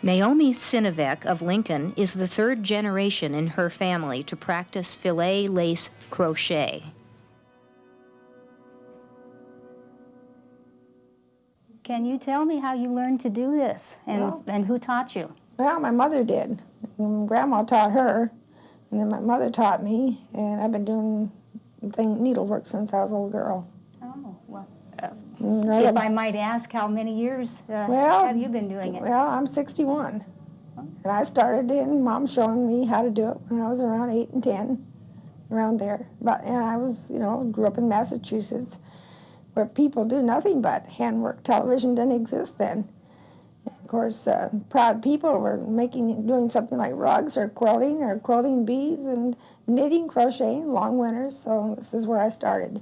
Naomi Synovec of Lincoln is the third generation in her family to practice filet lace crochet. Can you tell me how you learned to do this and who taught you? Well, my mother did. Grandma taught her, and then my mother taught me, and I've been doing needlework since I was a little girl. Oh, well, if I might ask, how many years have you been doing it? Well, I'm 61, and I started in Mom showing me how to do it when I was around 8 and 10, around there. And I was, grew up in Massachusetts, where people do nothing but handwork. Television didn't exist then. Of course, proud people were doing something like rugs or quilting beads and knitting, crocheting, long winters. So this is where I started,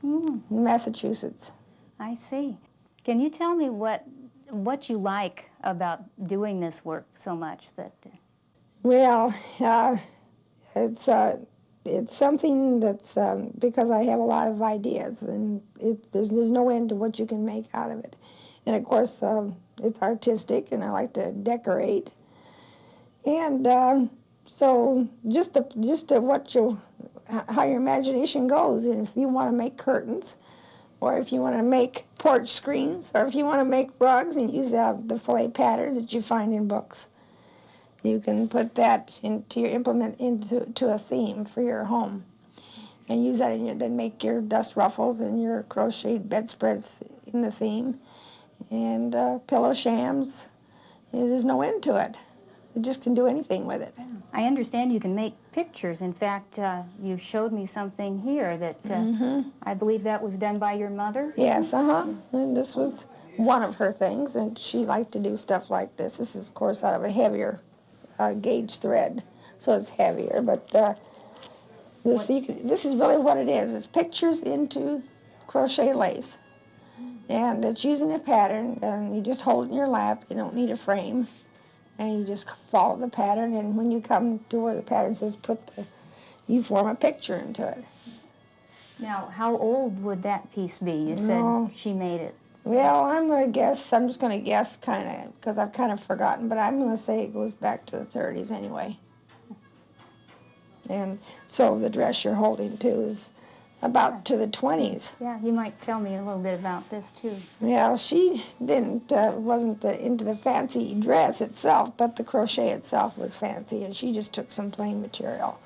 in Massachusetts. I see. Can you tell me what you like about doing this work so much? Well, it's something that's because I have a lot of ideas, and there's no end to what you can make out of it. And of course, it's artistic, and I like to decorate. And so just how your imagination goes. And if you want to make curtains, or if you want to make porch screens, or if you want to make rugs and use the filet patterns that you find in books, you can put that into a theme for your home, and use that then make your dust ruffles and your crocheted bedspreads in the theme, and pillow shams. There's no end to it. You just can do anything with it. I understand you can make pictures. In fact, you showed me something here that I believe that was done by your mother? Yes, and this was one of her things, and she liked to do stuff like this. This is, of course, out of a heavier gauge thread, so it's heavier, but this is really what it is. It's pictures into crochet lace, and it's using a pattern, and you just hold it in your lap. You don't need a frame, and you just follow the pattern, and when you come to where the pattern says you form a picture into it. Now, how old would that piece be? You said she made it. Well, I'm just going to guess kind of, because I've kind of forgotten, but I'm going to say it goes back to the 30s anyway. And so the dress you're holding, too, is about to the 20s. Yeah, you might tell me a little bit about this, too. Yeah, she wasn't into the fancy dress itself, but the crochet itself was fancy, and she just took some plain material,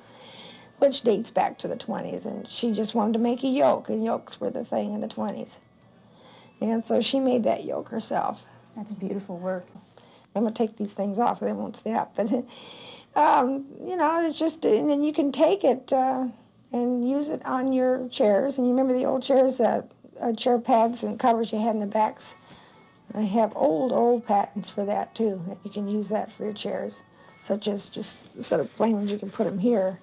which dates back to the 20s, and she just wanted to make a yoke, and yokes were the thing in the 20s. And so she made that yoke herself. That's beautiful work. I'm going to take these things off, they won't stay up. But, it's just, and then you can take it and use it on your chairs. And you remember the old chairs, chair pads and covers you had in the backs? I have old patterns for that, too. You can use that for your chairs, such as just, instead of plain ones, you can put them here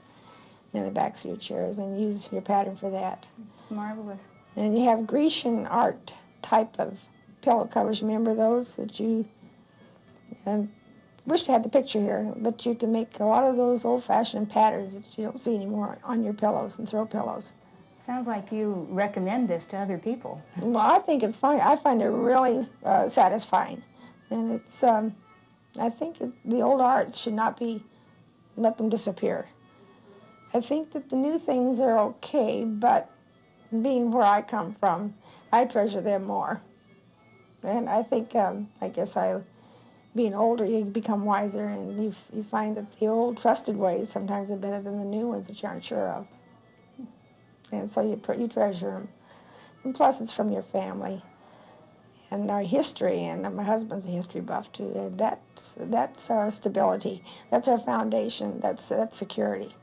in the backs of your chairs and use your pattern for that. It's marvelous. And you have Grecian art type of pillow covers. Remember those that you, and wish I had the picture here, but you can make a lot of those old-fashioned patterns that you don't see anymore on your pillows and throw pillows. Sounds like you recommend this to other people. Well, I think it's fine. I find it really satisfying, and it's. I think the old arts should not let them disappear. I think that the new things are okay, but being where I come from, I treasure them more. And I think, being older, you become wiser, and you find that the old trusted ways sometimes are better than the new ones that you aren't sure of. And so you treasure them. And plus, it's from your family and our history, and my husband's a history buff too. And that's our stability. That's our foundation. That's security.